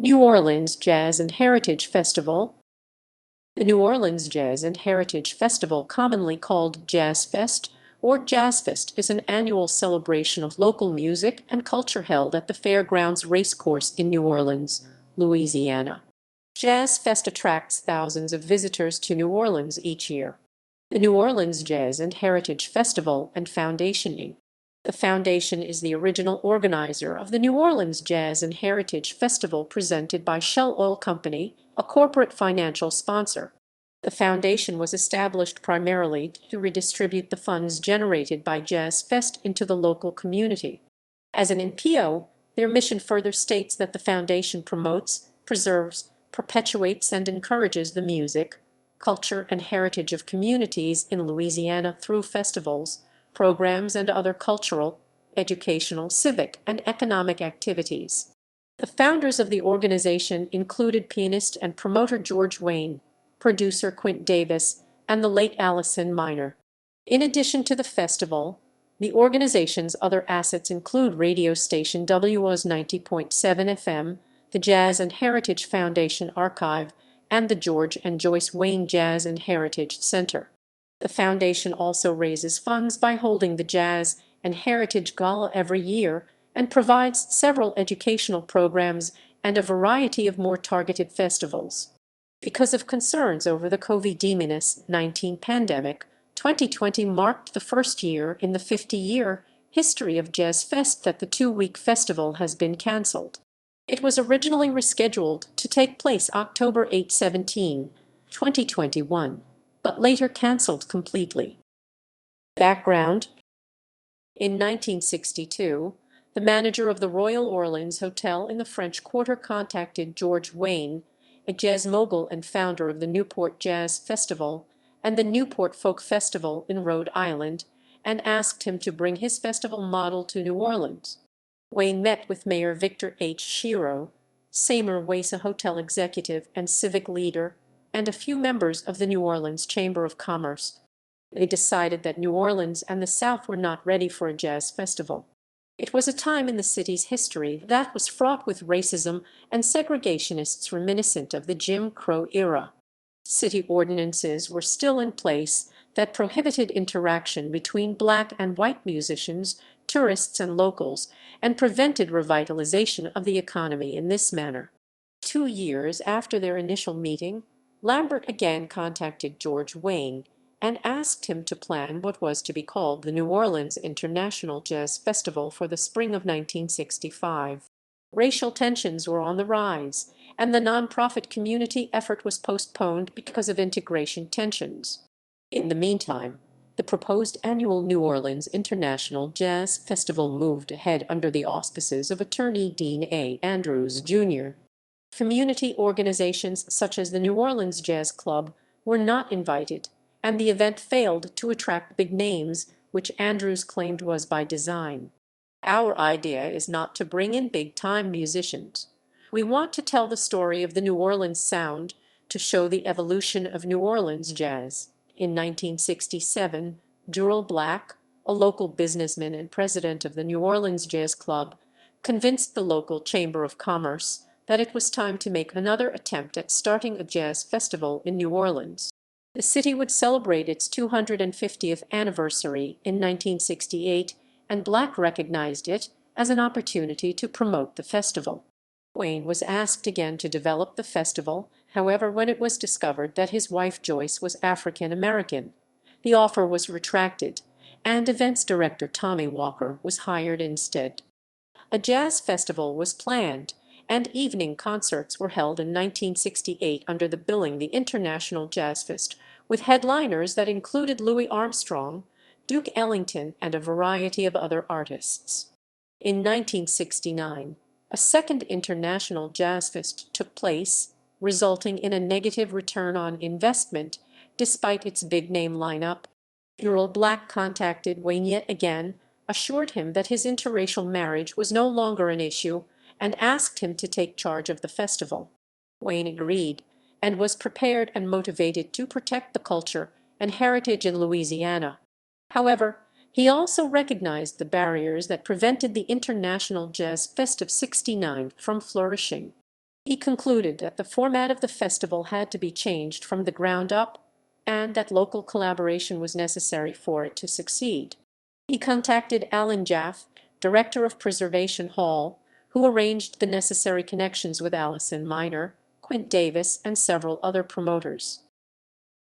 New Orleans Jazz and Heritage Festival. The New Orleans Jazz and Heritage Festival, commonly called Jazz Fest or Jazz Fest, is an annual celebration of local music and culture held at the Fairgrounds Racecourse in New Orleans, Louisiana. Jazz Fest attracts thousands of visitors to New Orleans each year. The New Orleans Jazz and Heritage Festival and Foundation, Inc. The foundation is the original organizer of the New Orleans Jazz and Heritage Festival, presented by Shell Oil Company, a corporate financial sponsor. The foundation was established primarily to redistribute the funds generated by Jazz Fest into the local community. As an NPO, their mission further states that the foundation promotes, preserves, perpetuates, and encourages the music, culture, and heritage of communities in Louisiana through festivals, programs, and other cultural, educational, civic, and economic activities. The founders of the organization included pianist and promoter George Wayne, producer Quint Davis, and the late Allison Minor. In addition to the festival, the organization's other assets include radio station WOZ 90.7 FM, the Jazz and Heritage Foundation Archive, and the George and Joyce Wayne Jazz and Heritage Center. The foundation also raises funds by holding the Jazz and Heritage Gala every year and provides several educational programs and a variety of more targeted festivals. Because of concerns over the COVID-19 pandemic, 2020 marked the first year in the 50-year history of Jazz Fest that the two-week festival has been canceled. It was originally rescheduled to take place October 8-17, 2021, but later canceled completely. Background: in 1962, the manager of the Royal Orleans Hotel in the French Quarter contacted George Wayne, a jazz mogul and founder of the Newport Jazz Festival and the Newport Folk Festival in Rhode Island, and asked him to bring his festival model to New Orleans. Wayne met with Mayor Victor H. Shiro, Seymour Waysa hotel executive and civic leader, and a few members of the New Orleans Chamber of Commerce. They decided that New Orleans and the South were not ready for a jazz festival. It was a time in the city's history that was fraught with racism and segregationists reminiscent of the Jim Crow era. City ordinances were still in place that prohibited interaction between black and white musicians, tourists, and locals, and prevented revitalization of the economy in this manner. 2 years after their initial meeting, Lambert again contacted George Wayne and asked him to plan what was to be called the New Orleans International Jazz Festival for the spring of 1965. Racial tensions were on the rise, and the nonprofit community effort was postponed because of integration tensions. In the meantime, the proposed annual New Orleans International Jazz Festival moved ahead under the auspices of attorney Dean A. Andrews, Jr. Community organizations such as the New Orleans Jazz Club were not invited, and the event failed to attract big names, which Andrews claimed was by design. "Our idea is not to bring in big-time musicians. We want to tell the story of the New Orleans sound, to show the evolution of New Orleans jazz." In 1967, Durrell Black, a local businessman and president of the New Orleans Jazz Club, convinced the local Chamber of Commerce that it was time to make another attempt at starting a jazz festival in New Orleans. The city would celebrate its 250th anniversary in 1968, and Black recognized it as an opportunity to promote the festival. Wayne was asked again to develop the festival, however, when it was discovered that his wife Joyce was African American, the offer was retracted, and events director Tommy Walker was hired instead. A jazz festival was planned, and evening concerts were held in 1968 under the billing the International Jazz Fest, with headliners that included Louis Armstrong, Duke Ellington, and a variety of other artists. In 1969, a second International Jazz Fest took place, resulting in a negative return on investment despite its big-name lineup. Durrell Black contacted Wayne yet again, assured him that his interracial marriage was no longer an issue, and asked him to take charge of the festival. Wayne agreed, and was prepared and motivated to protect the culture and heritage in Louisiana. However, he also recognized the barriers that prevented the International Jazz Fest of '69 from flourishing. He concluded that the format of the festival had to be changed from the ground up and that local collaboration was necessary for it to succeed. He contacted Alan Jaffe, director of Preservation Hall, who arranged the necessary connections with Allison Minor, Quint Davis, and several other promoters.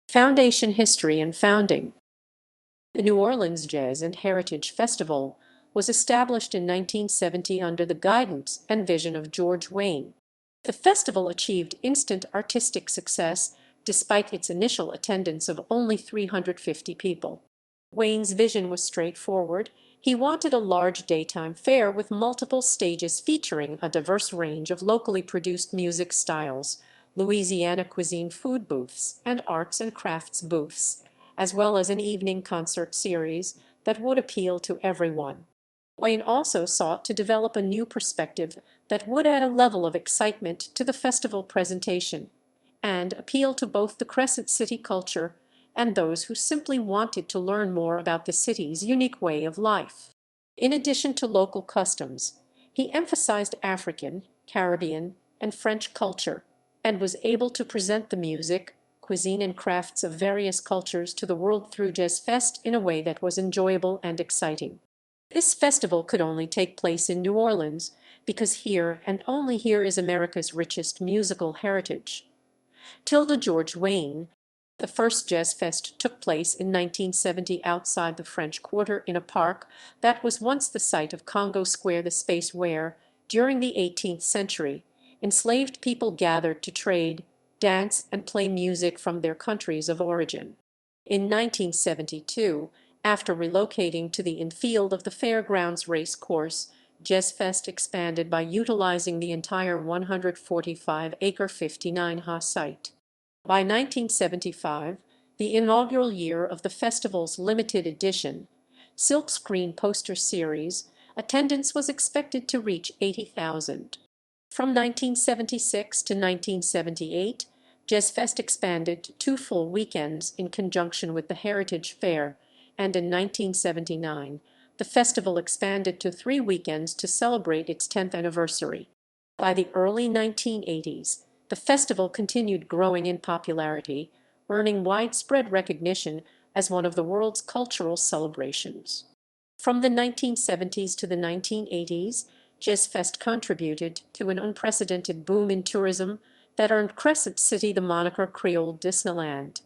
Foundation history and founding. The New Orleans Jazz and Heritage Festival was established in 1970 under the guidance and vision of George Wayne. The festival achieved instant artistic success despite its initial attendance of only 350 people. Wayne's vision was straightforward. He wanted a large daytime fair with multiple stages featuring a diverse range of locally produced music styles, Louisiana cuisine food booths, and arts and crafts booths, as well as an evening concert series that would appeal to everyone. Wayne also sought to develop a new perspective that would add a level of excitement to the festival presentation and appeal to both the Crescent City culture and those who simply wanted to learn more about the city's unique way of life. In addition to local customs, he emphasized African, Caribbean, and French culture and was able to present the music, cuisine, and crafts of various cultures to the world through Jazz Fest in a way that was enjoyable and exciting. This festival could only take place in New Orleans because here and only here is America's richest musical heritage. Tilda George Wayne. The first Jazz Fest took place in 1970 outside the French Quarter in a park that was once the site of Congo Square, the space where, during the 18th century, enslaved people gathered to trade, dance, and play music from their countries of origin. In 1972, after relocating to the infield of the Fairgrounds race course, Jazz Fest expanded by utilizing the entire 145-acre 59-ha site. By 1975, the inaugural year of the festival's limited edition, silkscreen poster series, attendance was expected to reach 80,000. From 1976 to 1978, Jazz Fest expanded to 2 full weekends in conjunction with the Heritage Fair, and in 1979, the festival expanded to 3 weekends to celebrate its 10th anniversary. By the early 1980s, the festival continued growing in popularity, earning widespread recognition as one of the world's cultural celebrations. From the 1970s to the 1980s, Jazz Fest contributed to an unprecedented boom in tourism that earned Crescent City the moniker Creole Disneyland.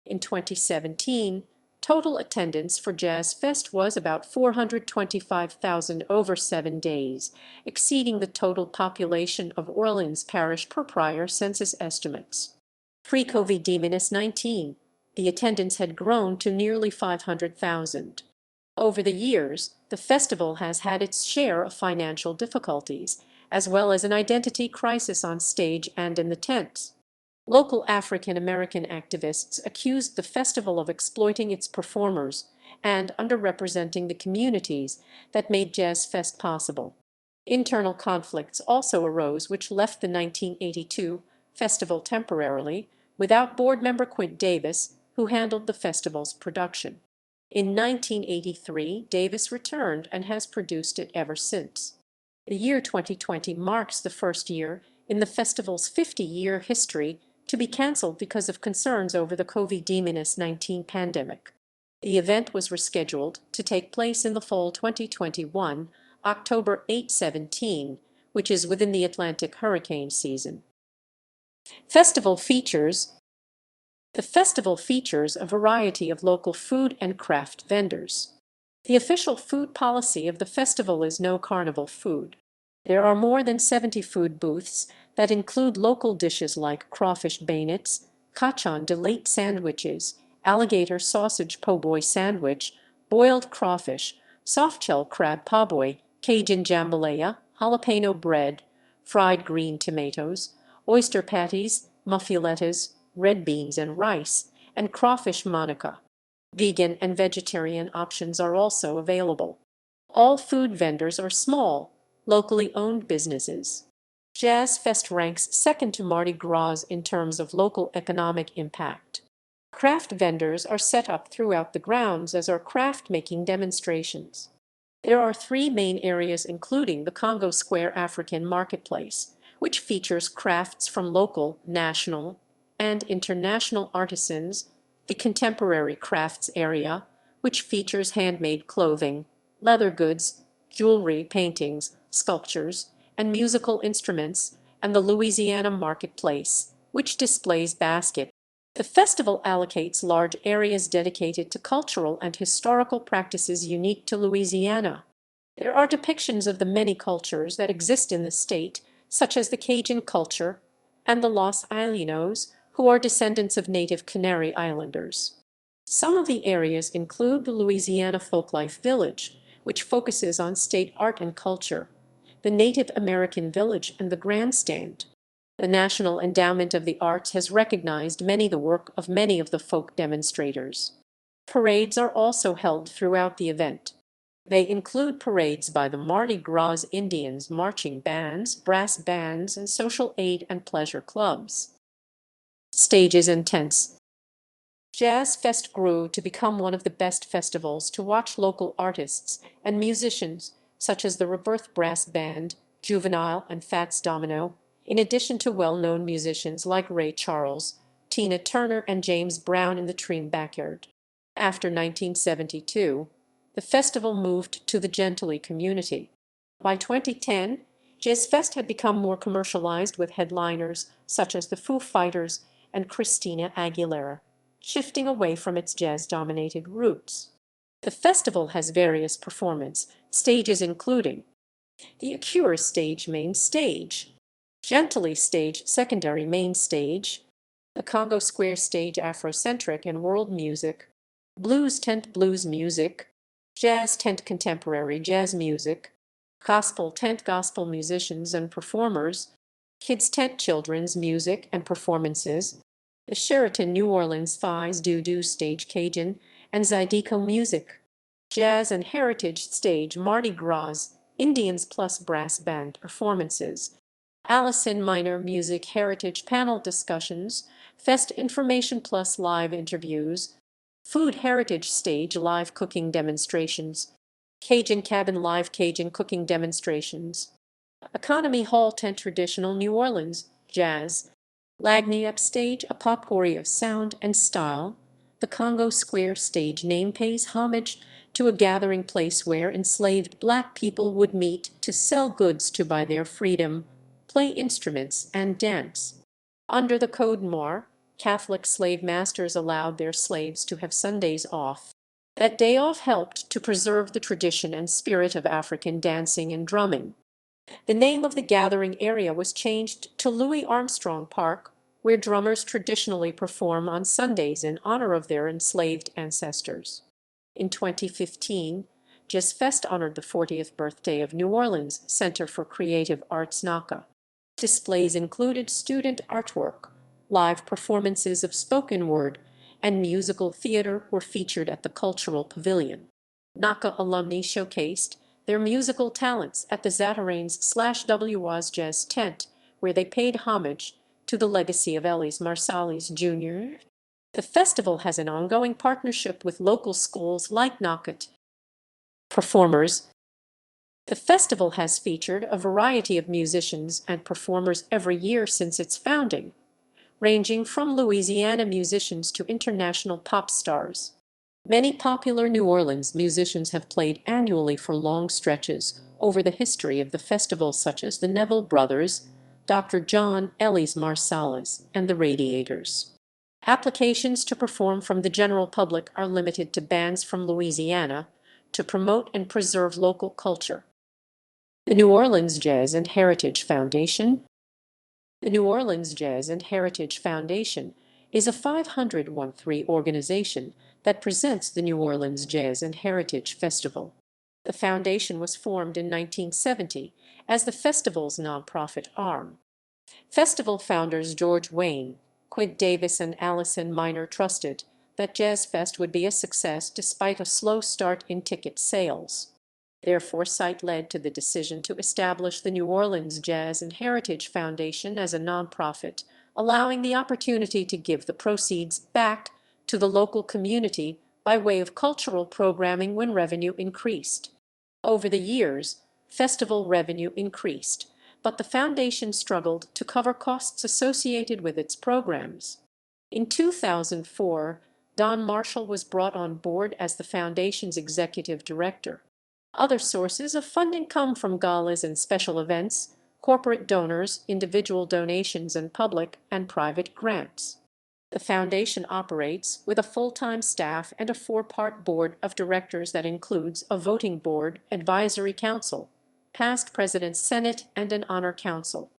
In 2017, total attendance for Jazz Fest was about 425,000 over 7 days, exceeding the total population of Orleans Parish per prior census estimates. Pre-COVID-19, the attendance had grown to nearly 500,000. Over the years, the festival has had its share of financial difficulties, as well as an identity crisis on stage and in the tents. Local African American activists accused the festival of exploiting its performers and underrepresenting the communities that made Jazz Fest possible. Internal conflicts also arose which left the 1982 festival temporarily without board member Quint Davis, who handled the festival's production. In 1983, Davis returned and has produced it ever since. The year 2020 marks the first year in the festival's 50-year history to be canceled because of concerns over the COVID-19 pandemic. The event was rescheduled to take place in the fall 2021, October 8-17, which is within the Atlantic hurricane season. Festival features. The festival features a variety of local food and craft vendors. The official food policy of the festival is no carnival food. There are more than 70 food booths that include local dishes like crawfish beignets, Cajun delight sandwiches, alligator sausage po' boy sandwich, boiled crawfish, softshell crab po' boy, Cajun jambalaya, jalapeno bread, fried green tomatoes, oyster patties, muffulettas, red beans and rice, and crawfish manica. Vegan and vegetarian options are also available. All food vendors are small, locally owned businesses. Jazz Fest ranks second to Mardi Gras in terms of local economic impact. Craft vendors are set up throughout the grounds, as are craft-making demonstrations. There are 3 main areas including the Congo Square African Marketplace, which features crafts from local, national, and international artisans, the Contemporary Crafts area, which features handmade clothing, leather goods, jewelry, paintings, sculptures, and musical instruments, and the Louisiana Marketplace, which displays baskets. The festival allocates large areas dedicated to cultural and historical practices unique to Louisiana. There are depictions of the many cultures that exist in the state, such as the Cajun culture and the Los Isleños, who are descendants of native Canary Islanders. Some of the areas include the Louisiana Folklife Village, which focuses on state art and culture, the Native American Village, and the Grandstand. The National Endowment of the Arts has recognized the work of many of the folk demonstrators. Parades are also held throughout the event. They include parades by the Mardi Gras Indians, marching bands, brass bands, and social aid and pleasure clubs. Stages and tents. Jazz Fest grew to become one of the best festivals to watch local artists and musicians such as the Rebirth Brass Band, Juvenile, and Fats Domino, in addition to well-known musicians like Ray Charles, Tina Turner, and James Brown in the Treme Backyard. After 1972, the festival moved to the Gentilly community. By 2010, Jazz Fest had become more commercialized with headliners such as the Foo Fighters and Christina Aguilera, shifting away from its jazz-dominated roots. The festival has various performance stages including the Acura Stage Main Stage, Gentilly Stage Secondary Main Stage, the Congo Square Stage Afrocentric and World Music, Blues Tent Blues Music, Jazz Tent Contemporary Jazz Music, Gospel Tent Gospel Musicians and Performers, Kids Tent Children's Music and Performances, the Sheraton New Orleans Fies Doo Stage Cajun and Zydeco Music, Jazz and Heritage Stage Mardi Gras Indians plus Brass Band Performances, Allison Minor Music Heritage Panel Discussions, Fest Information plus Live Interviews, Food Heritage Stage Live Cooking Demonstrations, Cajun Cabin Live Cajun Cooking Demonstrations, Economy Hall Tent Traditional New Orleans Jazz, Lagniappe Stage A Potpourri of Sound and Style, the Congo Square Stage Name pays homage to a gathering place where enslaved black people would meet to sell goods to buy their freedom, play instruments, and dance. Under the Code Noir, Catholic slave masters allowed their slaves to have Sundays off. That day off helped to preserve the tradition and spirit of African dancing and drumming. The name of the gathering area was changed to Louis Armstrong Park, where drummers traditionally perform on Sundays in honor of their enslaved ancestors. In 2015, Jazz Fest honored the 40th birthday of New Orleans Center for Creative Arts NACA. Displays included student artwork, live performances of spoken word, and musical theater were featured at the Cultural Pavilion. NACA alumni showcased their musical talents at the Zatarain's/WOZ Jazz Tent, where they paid homage to the legacy of Ellis Marsalis Jr. The festival has an ongoing partnership with local schools like NACA. Performers. The festival has featured a variety of musicians and performers every year since its founding, ranging from Louisiana musicians to international pop stars. Many popular New Orleans musicians have played annually for long stretches over the history of the festival, such as the Neville Brothers, Dr. John Ellis Marsalis, and the Radiators. Applications to perform from the general public are limited to bands from Louisiana to promote and preserve local culture. The New Orleans Jazz and Heritage Foundation. The New Orleans Jazz and Heritage Foundation is a 501(c)(3) organization that presents the New Orleans Jazz and Heritage Festival. The foundation was formed in 1970 as the festival's nonprofit arm. Festival founders George Wayne, Quid Davis, and Allison Minor trusted that Jazz Fest would be a success despite a slow start in ticket sales. Their foresight led to the decision to establish the New Orleans Jazz and Heritage Foundation as a nonprofit, allowing the opportunity to give the proceeds back to the local community by way of cultural programming when revenue increased. Over the years, festival revenue increased but the foundation struggled to cover costs associated with its programs. In 2004, Don Marshall was brought on board as the foundation's executive director. Other sources of funding come from galas and special events, corporate donors, individual donations, and public and private grants. The foundation operates with a full-time staff and a four-part board of directors that includes a voting board, advisory council, past president's senate, and an honor council.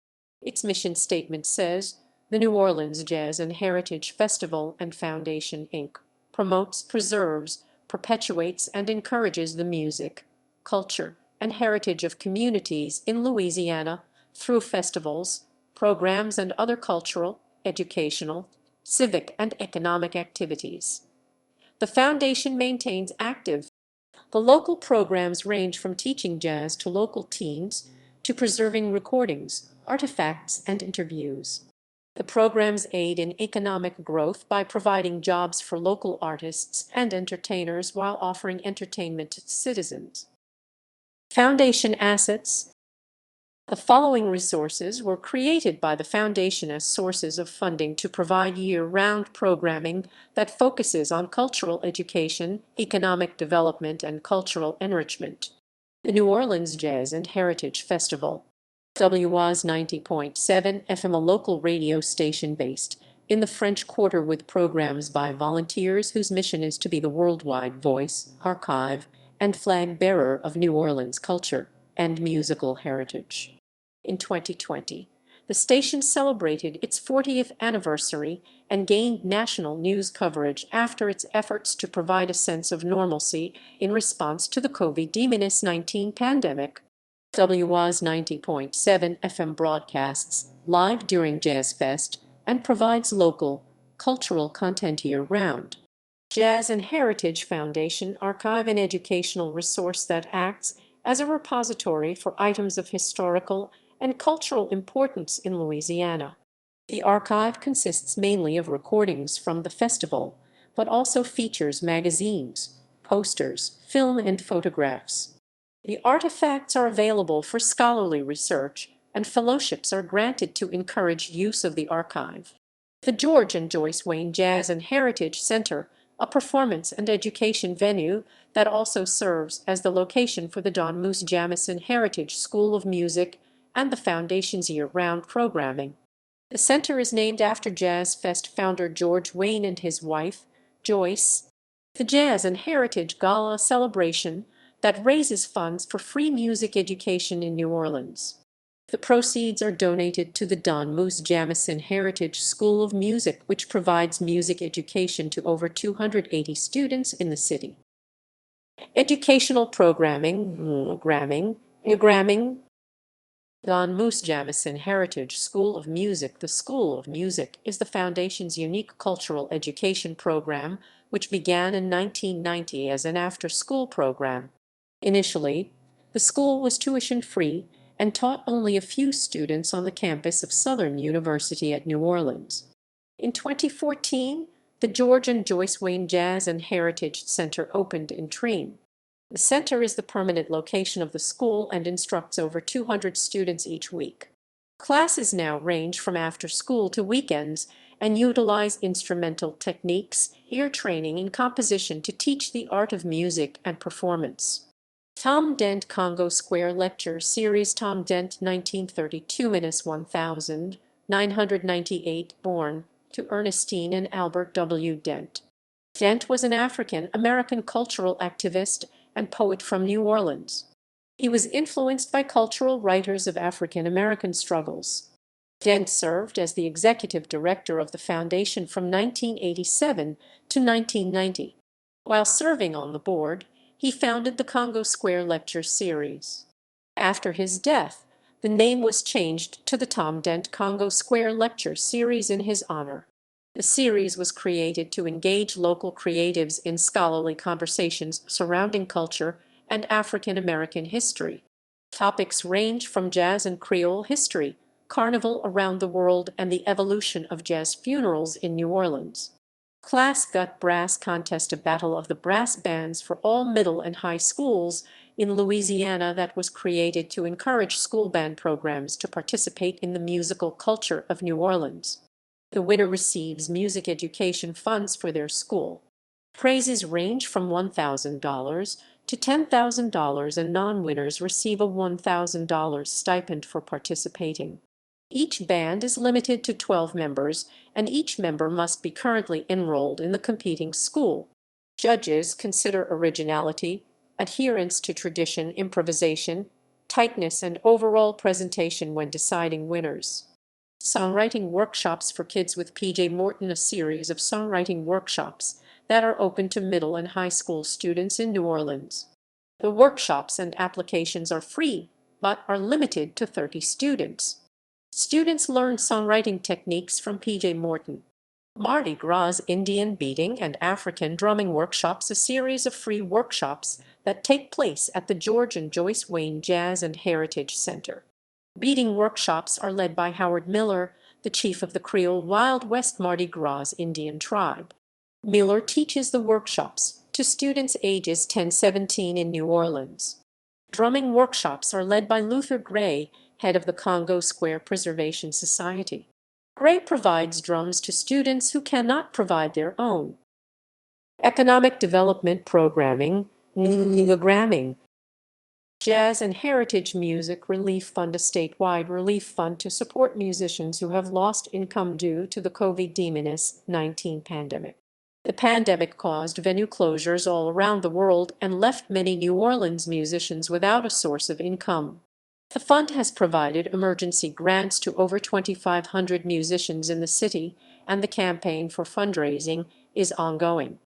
Its mission statement says, "The New Orleans Jazz and Heritage Festival and Foundation, Inc. promotes, preserves, perpetuates, and encourages the music, culture, and heritage of communities in Louisiana through festivals, programs, and other cultural, educational, civic, and economic activities." The foundation maintains active. The local programs range from teaching jazz to local teens to preserving recordings, artifacts, and interviews. The programs aid in economic growth by providing jobs for local artists and entertainers while offering entertainment to citizens. Foundation assets. The following resources were created by the Foundation as sources of funding to provide year-round programming that focuses on cultural education, economic development, and cultural enrichment. The New Orleans Jazz and Heritage Festival. WOZ 90.7 FM, a local radio station based in the French Quarter with programs by volunteers whose mission is to be the worldwide voice, archive, and flag bearer of New Orleans culture and musical heritage. In 2020, the station celebrated its 40th anniversary and gained national news coverage after its efforts to provide a sense of normalcy in response to the COVID-19 pandemic. WOZ 90.7 FM broadcasts live during Jazz Fest and provides local, cultural content year-round. Jazz and Heritage Foundation archive, an educational resource that acts as a repository for items of historical and cultural importance in Louisiana. The archive consists mainly of recordings from the festival, but also features magazines, posters, film, and photographs. The artifacts are available for scholarly research, and fellowships are granted to encourage use of the archive. The Georgian Joyce Wayne Jazz and Heritage Center, a performance and education venue that also serves as the location for the Don Moose Jamison Heritage School of Music and the Foundation's year-round programming. The center is named after Jazz Fest founder George Wayne and his wife, Joyce. The Jazz and Heritage Gala celebration that raises funds for free music education in New Orleans. The proceeds are donated to the Don Moose Jamison Heritage School of Music, which provides music education to over 280 students in the city. Educational programming. Don Moose Jamison Heritage School of Music. The School of Music is the Foundation's unique cultural education program, which began in 1990 as an after-school program. Initially, the school was tuition-free and taught only a few students on the campus of Southern University at New Orleans. In 2014, the Georgian Joyce Wayne Jazz and Heritage Center opened in Treen. The center is the permanent location of the school and instructs over 200 students each week. Classes now range from after school to weekends and utilize instrumental techniques, ear training, and composition to teach the art of music and performance. Tom Dent Congo Square Lecture Series. Tom Dent, 1932–1000, 998, born to Ernestine and Albert W. Dent. Dent was an African-American cultural activist and poet from New Orleans. He was influenced by cultural writers of African-American struggles. Dent served as the executive director of the foundation from 1987 to 1990. While serving on the board, he founded the Congo Square Lecture Series. After his death, the name was changed to the Tom Dent Congo Square Lecture Series in his honor. The series was created to engage local creatives in scholarly conversations surrounding culture and African American history. Topics range from jazz and Creole history, carnival around the world, and the evolution of jazz funerals in New Orleans. Class Gut Brass Contest, a battle of the brass bands for all middle and high schools, in Louisiana that was created to encourage school band programs to participate in the musical culture of New Orleans. The winner receives music education funds for their school. Prizes range from $1,000 to $10,000, and non-winners receive a $1,000 stipend for participating. Each band is limited to 12 members, and each member must be currently enrolled in the competing school. Judges consider originality, adherence to tradition, improvisation, tightness, and overall presentation when deciding winners. Songwriting workshops for kids with P.J. Morton, a series of songwriting workshops that are open to middle and high school students in New Orleans. The workshops and applications are free, but are limited to 30 students. Students learn songwriting techniques from P.J. Morton. Mardi Gras Indian beating and African drumming workshops, a series of free workshops that take place at the Georgian Joyce Wayne Jazz and Heritage Center. Beating workshops are led by Howard Miller, the chief of the Creole Wild West Mardi Gras Indian tribe. Miller teaches the workshops to students ages 10-17 in New Orleans. Drumming workshops are led by Luther Gray, head of the Congo Square Preservation Society. Gray provides drums to students who cannot provide their own. Economic development programming, gramming. Jazz and Heritage Music Relief Fund, a statewide relief fund to support musicians who have lost income due to the COVID-19 pandemic. The pandemic caused venue closures all around the world and left many New Orleans musicians without a source of income. The fund has provided emergency grants to over 2,500 musicians in the city, and the campaign for fundraising is ongoing.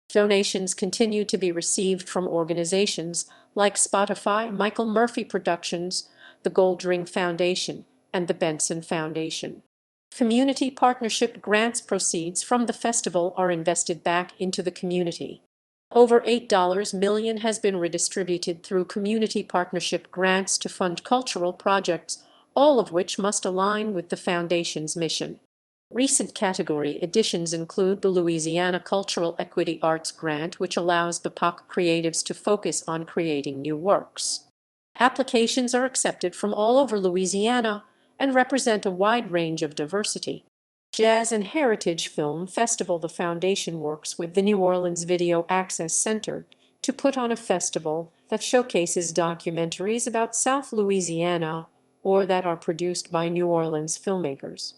Donations continue to be received from organizations like Spotify, Michael Murphy Productions, the Goldring Foundation, and the Benson Foundation. Community partnership grants proceeds from the festival are invested back into the community. Over $8 million has been redistributed through community partnership grants to fund cultural projects, all of which must align with the Foundation's mission. Recent category additions include the Louisiana Cultural Equity Arts Grant, which allows BIPOC creatives to focus on creating new works. Applications are accepted from all over Louisiana and represent a wide range of diversity. Jazz and Heritage Film Festival. The Foundation works with the New Orleans Video Access Center to put on a festival that showcases documentaries about South Louisiana or that are produced by New Orleans filmmakers.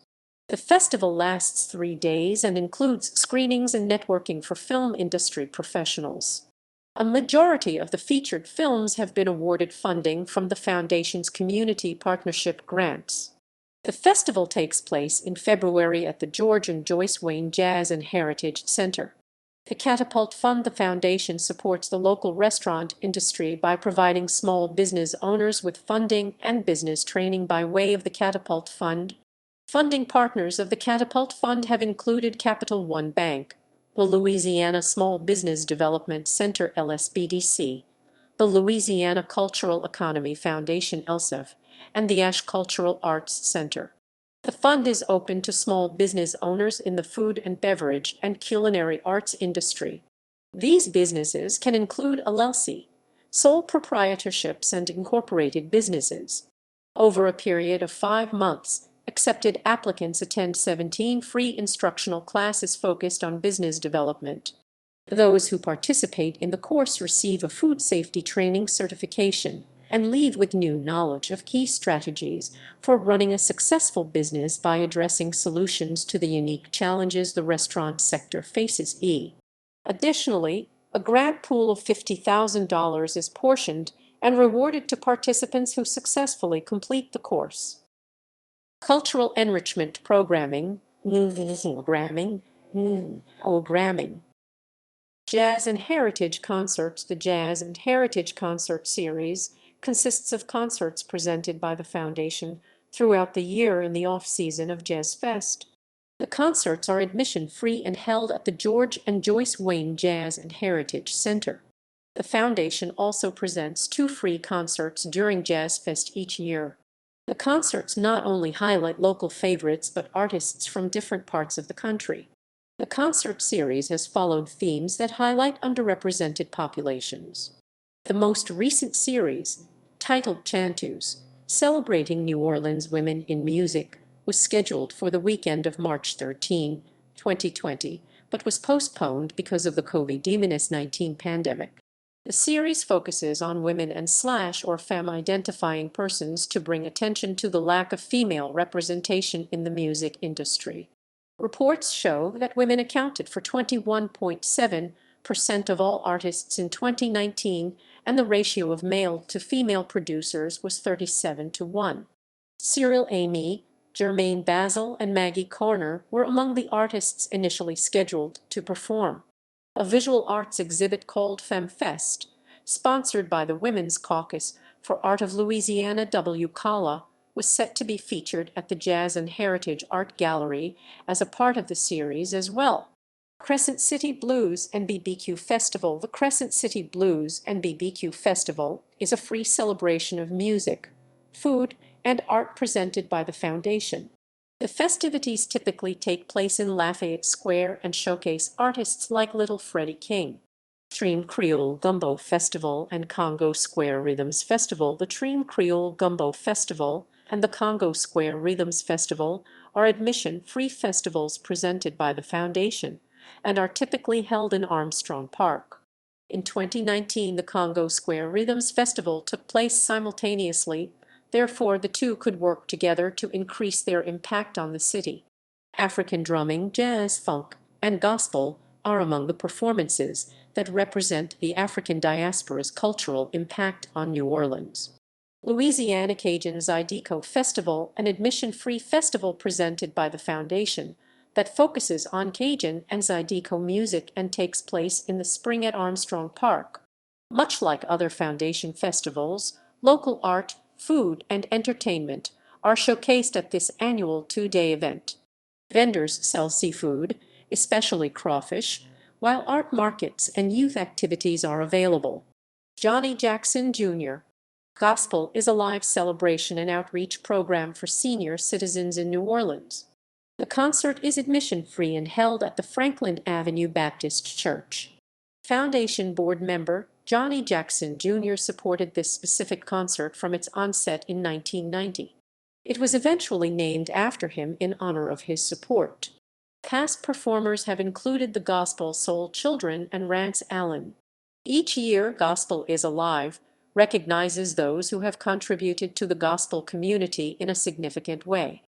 The festival lasts 3 days and includes screenings and networking for film industry professionals. A majority of the featured films have been awarded funding from the Foundation's community partnership grants. The festival takes place in February at the Georgian Joyce Wayne Jazz and Heritage Center. The Catapult Fund. The Foundation supports the local restaurant industry by providing small business owners with funding and business training by way of the Catapult Fund. Funding partners of the Catapult Fund have included Capital One Bank, the Louisiana Small Business Development Center LSBDC, the Louisiana Cultural Economy Foundation LSEF, and the Ash Cultural Arts Center. The fund is open to small business owners in the food and beverage and culinary arts industry. These businesses can include LLC, sole proprietorships, and incorporated businesses. Over a period of 5 months, accepted applicants attend 17 free instructional classes focused on business development. Those who participate in the course receive a food safety training certification and leave with new knowledge of key strategies for running a successful business by addressing solutions to the unique challenges the restaurant sector faces. Additionally, a grant pool of $50,000 is portioned and rewarded to participants who successfully complete the course. Cultural enrichment programming, programming. Jazz and Heritage Concerts. The Jazz and Heritage Concert Series consists of concerts presented by the Foundation throughout the year in the off-season of Jazz Fest. The concerts are admission-free and held at the George and Joyce Wayne Jazz and Heritage Center. The Foundation also presents 2 free concerts during Jazz Fest each year. The concerts not only highlight local favorites but artists from different parts of the country. The concert series has followed themes that highlight underrepresented populations. The most recent series, titled Chantus, celebrating New Orleans women in music, was scheduled for the weekend of March 13, 2020, but was postponed because of the COVID-19 pandemic. The series focuses on women and slash or femme-identifying persons to bring attention to the lack of female representation in the music industry. Reports show that women accounted for 21.7% of all artists in 2019, and the ratio of male to female producers was 37-1. Cyril Amy, Jermaine Basil, and Maggie Corner were among the artists initially scheduled to perform. A visual arts exhibit called FemFest, sponsored by the Women's Caucus for Art of Louisiana W. Kala, was set to be featured at the Jazz and Heritage Art Gallery as a part of the series as well. Crescent City Blues and BBQ Festival. The Crescent City Blues and BBQ Festival is a free celebration of music, food, and art presented by the foundation. The festivities typically take place in Lafayette Square and showcase artists like Little Freddie King. Stream Creole Gumbo Festival and Congo Square Rhythms Festival. The Stream Creole Gumbo Festival and the Congo Square Rhythms Festival are admission-free festivals presented by the foundation and are typically held in Armstrong Park. In 2019, the Congo Square Rhythms Festival took place simultaneously. Therefore, the two could work together to increase their impact on the city. African drumming, jazz, funk, and gospel are among the performances that represent the African diaspora's cultural impact on New Orleans. Louisiana Cajun Zydeco Festival, an admission-free festival presented by the foundation that focuses on Cajun and Zydeco music and takes place in the spring at Armstrong Park. Much like other foundation festivals, local art, food, and entertainment are showcased at this annual two-day event. Vendors sell seafood, especially crawfish, while art markets and youth activities are available. Johnny Jackson Jr. Gospel is a live celebration and outreach program for senior citizens in New Orleans. The concert is admission-free and held at the Franklin Avenue Baptist Church. Foundation board member Johnny Jackson Jr. supported this specific concert from its onset in 1990. It was eventually named after him in honor of his support. Past performers have included the Gospel Soul Children and Rance Allen. Each year, Gospel is Alive recognizes those who have contributed to the gospel community in a significant way.